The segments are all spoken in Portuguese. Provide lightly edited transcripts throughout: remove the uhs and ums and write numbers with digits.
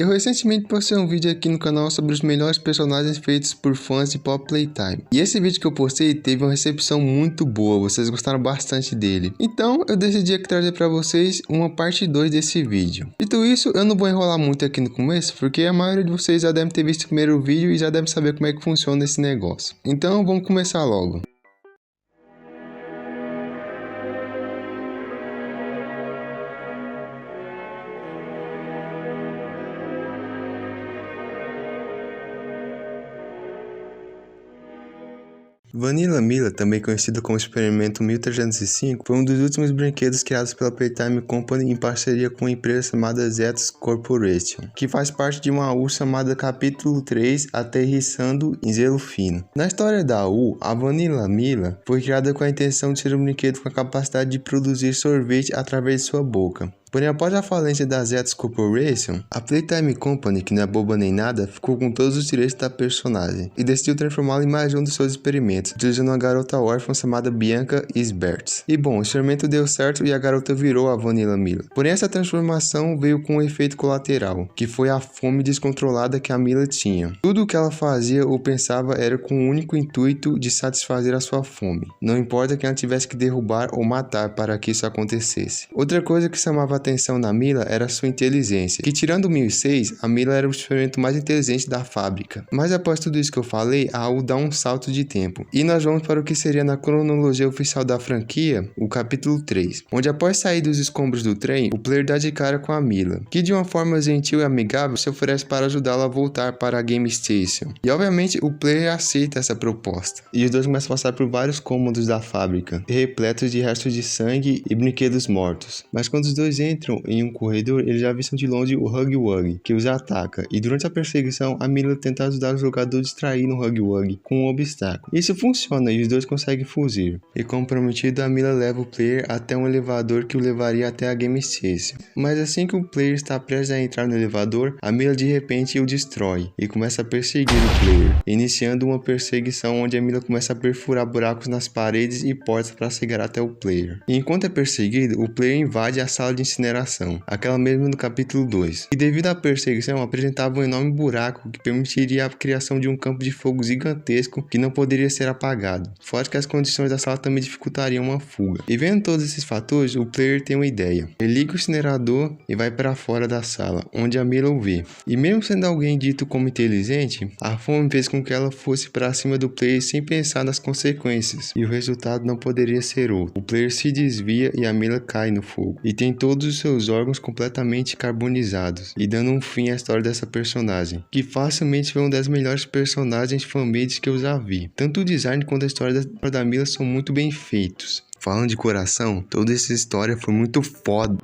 Eu recentemente postei um vídeo aqui no canal sobre os melhores personagens feitos por fãs de Poppy Playtime. E esse vídeo que eu postei teve uma recepção muito boa, vocês gostaram bastante dele. Então eu decidi aqui trazer para vocês uma parte 2 desse vídeo. Dito isso, eu não vou enrolar muito aqui no começo, porque a maioria de vocês já deve ter visto o primeiro vídeo e já deve saber como é que funciona esse negócio. Então vamos começar logo. Vanilla Milla, também conhecido como Experimento 1305, foi um dos últimos brinquedos criados pela Playtime Company em parceria com uma empresa chamada Zetos Corporation, que faz parte de uma AU chamada Capítulo 3, Aterrissando em Gelo Fino. Na história da AU, a Vanilla Milla foi criada com a intenção de ser um brinquedo com a capacidade de produzir sorvete através de sua boca. Porém, após a falência da Zetos Corporation, a Playtime Company, que não é boba nem nada, ficou com todos os direitos da personagem e decidiu transformá-la em mais um dos seus experimentos, utilizando uma garota órfã chamada Bianca Isberts. E bom, o experimento deu certo e a garota virou a Vanilla Milla. Porém, essa transformação veio com um efeito colateral, que foi a fome descontrolada que a Milla tinha. Tudo o que ela fazia ou pensava era com o único intuito de satisfazer a sua fome. Não importa que ela tivesse que derrubar ou matar para que isso acontecesse. Outra coisa que chamava atenção na Milla era sua inteligência, que tirando o 1006, a Milla era o experimento mais inteligente da fábrica. Mas após tudo isso que eu falei, a AU dá um salto de tempo, e nós vamos para o que seria na cronologia oficial da franquia, o capítulo 3, onde após sair dos escombros do trem, o player dá de cara com a Milla, que de uma forma gentil e amigável se oferece para ajudá-la a voltar para a Game Station. E obviamente o player aceita essa proposta, e os dois começam a passar por vários cômodos da fábrica, repletos de restos de sangue e brinquedos mortos. Mas quando os dois entram em um corredor, eles já avistam de longe o Huggy Wuggy, que os ataca, e durante a perseguição, a Milla tenta ajudar o jogador a distrair no Huggy Wuggy com um obstáculo. Isso funciona e os dois conseguem fugir. E como prometido, a Milla leva o player até um elevador que o levaria até a Game Station. Mas assim que o player está prestes a entrar no elevador, a Milla de repente o destrói e começa a perseguir o player, iniciando uma perseguição onde a Milla começa a perfurar buracos nas paredes e portas para chegar até o player. E enquanto é perseguido, o player invade a sala de incineração, aquela mesma do capítulo 2, e devido à perseguição apresentava um enorme buraco que permitiria a criação de um campo de fogo gigantesco que não poderia ser apagado, fora que as condições da sala também dificultariam uma fuga. E vendo todos esses fatores, o player tem uma ideia. Ele liga o incinerador e vai para fora da sala, onde a Milla o vê. E mesmo sendo alguém dito como inteligente, a fome fez com que ela fosse para cima do player sem pensar nas consequências, e o resultado não poderia ser outro. O player se desvia e a Milla cai no fogo, e tem todos os seus órgãos completamente carbonizados, e dando um fim à história dessa personagem, que facilmente foi uma das melhores personagens fan-made que eu já vi. Tanto o design quanto a história da Milla são muito bem feitos. Falando de coração, toda essa história foi muito foda.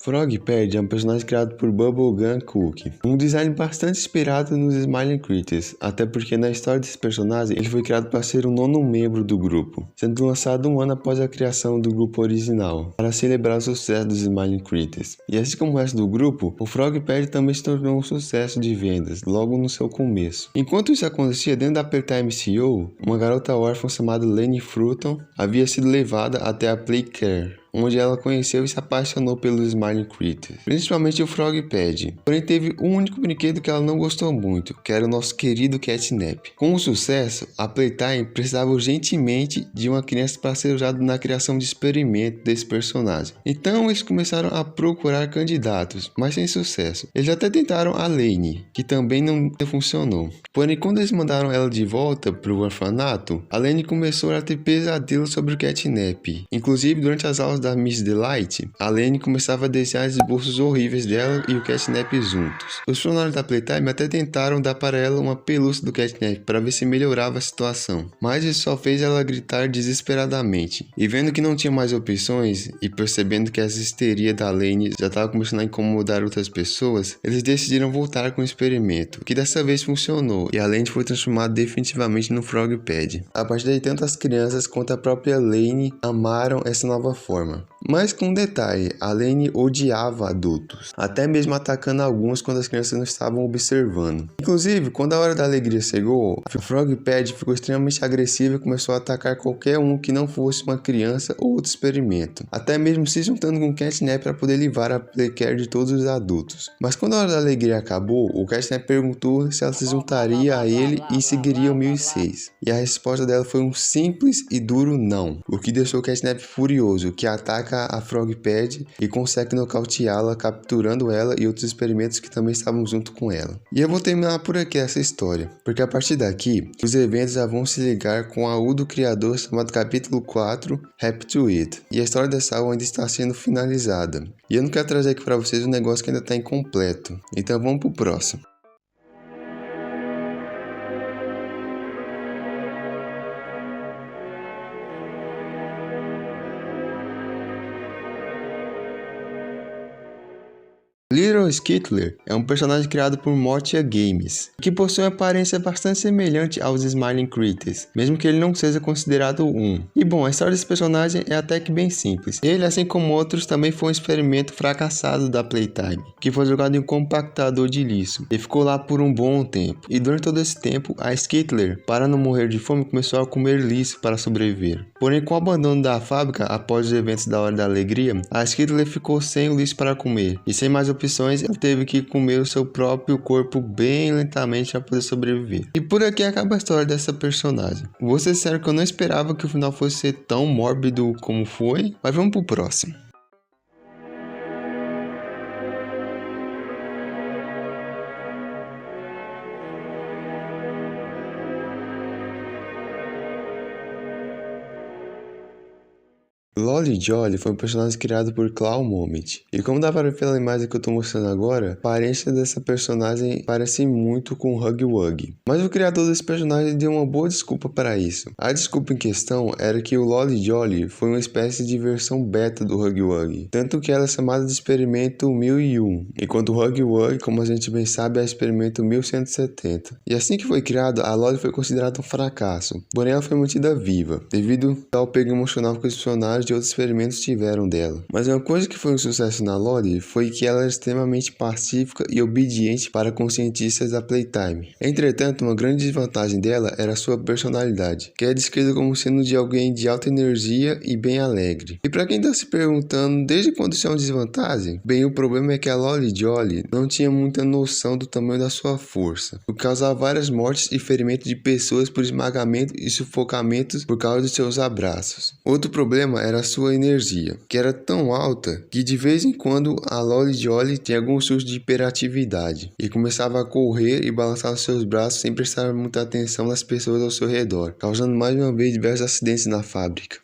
Frogpad é um personagem criado por Bubblegum Cookie, um design bastante inspirado nos Smiling Critters, até porque na história desse personagem ele foi criado para ser o 9º membro do grupo, sendo lançado um ano após a criação do grupo original, para celebrar o sucesso dos Smiling Critters. E assim como o resto do grupo, o Frogpad também se tornou um sucesso de vendas, logo no seu começo. Enquanto isso acontecia dentro da Playtime CEO, uma garota órfã chamada Lane Fruton havia sido levada até a Playcare, onde ela conheceu e se apaixonou pelos Smiling Critters, principalmente o Frogpad. Porém, teve um único brinquedo que ela não gostou muito, que era o nosso querido Catnap. Com o sucesso, a Playtime precisava urgentemente de uma criança para ser usada na criação de experimento desse personagem. Então, eles começaram a procurar candidatos, mas sem sucesso. Eles até tentaram a Lane, que também não funcionou. Porém, quando eles mandaram ela de volta para o orfanato, a Lane começou a ter pesadelos sobre o Catnap. Inclusive, durante as aulas da Miss Delight, a Lane começava a desenhar esboços horríveis dela e o Catnap juntos. Os funcionários da Playtime até tentaram dar para ela uma pelúcia do Catnap para ver se melhorava a situação, mas isso só fez ela gritar desesperadamente. E vendo que não tinha mais opções e percebendo que essa histeria da Lane já estava começando a incomodar outras pessoas, eles decidiram voltar com o experimento, que dessa vez funcionou e a Lane foi transformada definitivamente no Frogpad. A partir daí, tanto as crianças quanto a própria Lane amaram essa nova forma. Mas com um detalhe, a Lane odiava adultos, até mesmo atacando alguns quando as crianças não estavam observando. Inclusive, quando a hora da alegria chegou, a Frogpad ficou extremamente agressiva e começou a atacar qualquer um que não fosse uma criança ou outro experimento, até mesmo se juntando com o Catnap para poder livrar a Playcare de todos os adultos. Mas quando a hora da alegria acabou, o Catnap perguntou se ela se juntaria a ele e seguiria o 1006. E a resposta dela foi um simples e duro não, o que deixou o Catnap furioso, que ataca a Frogpad e consegue nocauteá-la, capturando ela e outros experimentos que também estavam junto com ela. E eu vou terminar por aqui essa história, porque a partir daqui, os eventos já vão se ligar com a U do criador chamado capítulo 4, Happy to It, e a história dessa U ainda está sendo finalizada. E eu não quero trazer aqui para vocês um negócio que ainda está incompleto, então vamos pro próximo. Little Skittler é um personagem criado por Motia Games, que possui uma aparência bastante semelhante aos Smiling Critters, mesmo que ele não seja considerado um. E bom, a história desse personagem é até que bem simples. Ele, assim como outros, também foi um experimento fracassado da Playtime, que foi jogado em um compactador de lixo, e ficou lá por um bom tempo. E durante todo esse tempo, a Skittler, para não morrer de fome, começou a comer lixo para sobreviver. Porém, com o abandono da fábrica após os eventos da Hora da Alegria, a Skittler ficou sem o lixo para comer, e sem mais opções, ela teve que comer o seu próprio corpo bem lentamente para poder sobreviver. E por aqui acaba a história dessa personagem. Vou ser sério que eu não esperava que o final fosse ser tão mórbido como foi, mas vamos pro próximo. Lolly Jolly foi um personagem criado por Claw Moment, e como dá para ver pela imagem que eu estou mostrando agora, a aparência dessa personagem parece muito com Huggy Wuggy. Mas o criador desse personagem deu uma boa desculpa para isso. A desculpa em questão era que o Lolly Jolly foi uma espécie de versão beta do Huggy Wuggy, tanto que ela é chamada de experimento 1001, enquanto o Huggy Wuggy, como a gente bem sabe, é experimento 1170. E assim que foi criado, a Lolly foi considerada um fracasso, porém ela foi mantida viva, devido ao apego emocional que os funcionários de outros experimentos tiveram dela. Mas uma coisa que foi um sucesso na Lolly foi que ela era extremamente pacífica e obediente para com os cientistas da Playtime. Entretanto, uma grande desvantagem dela era sua personalidade, que é descrita como sendo de alguém de alta energia e bem alegre. E para quem está se perguntando desde quando isso é uma desvantagem, bem, o problema é que a Lolly Jolly não tinha muita noção do tamanho da sua força, o que causava várias mortes e ferimentos de pessoas por esmagamento e sufocamentos por causa de seus abraços. Outro problema era a sua energia, que era tão alta que de vez em quando a Lolly Jolly tinha algum surto de hiperatividade e começava a correr e balançar seus braços sem prestar muita atenção nas pessoas ao seu redor, causando mais uma vez diversos acidentes na fábrica.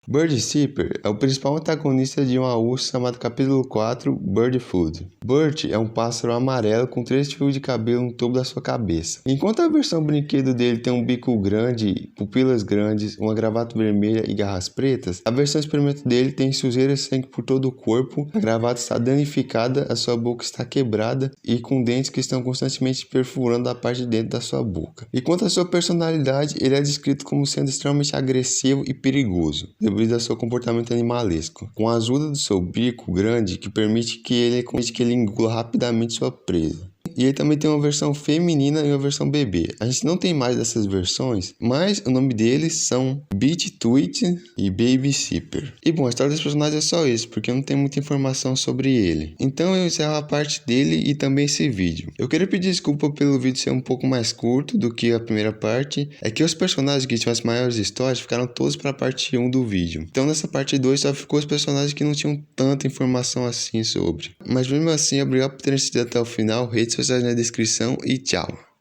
Bird Seeper é o principal antagonista de uma ursa chamada capítulo 4, Bird Food. Bert é um pássaro amarelo com 3 fios de cabelo no topo da sua cabeça. Enquanto a versão brinquedo dele tem um bico grande, pupilas grandes, uma gravata vermelha e garras pretas, a versão experimento dele tem sujeira e sangue por todo o corpo, a gravata está danificada, a sua boca está quebrada e com dentes que estão constantemente perfurando a parte de dentro da sua boca. E quanto à sua personalidade, ele é descrito como sendo extremamente agressivo e perigoso, devido ao seu comportamento animalesco, com a ajuda do seu bico grande que permite que ele engula rapidamente sua presa. E ele também tem uma versão feminina e uma versão bebê. A gente não tem mais dessas versões, mas o nome deles são Beach Tweet e Baby Seeper. E bom, a história desse personagem é só isso, porque eu não tenho muita informação sobre ele. Então eu encerro a parte dele e também esse vídeo. Eu queria pedir desculpa pelo vídeo ser um pouco mais curto do que a primeira parte. É que os personagens que tinham as maiores histórias ficaram todos para a parte 1 do vídeo. Então nessa parte 2 só ficou os personagens que não tinham tanta informação assim sobre. Mas mesmo assim, obrigado por terem assistido até o final. Redes sociais na descrição e tchau.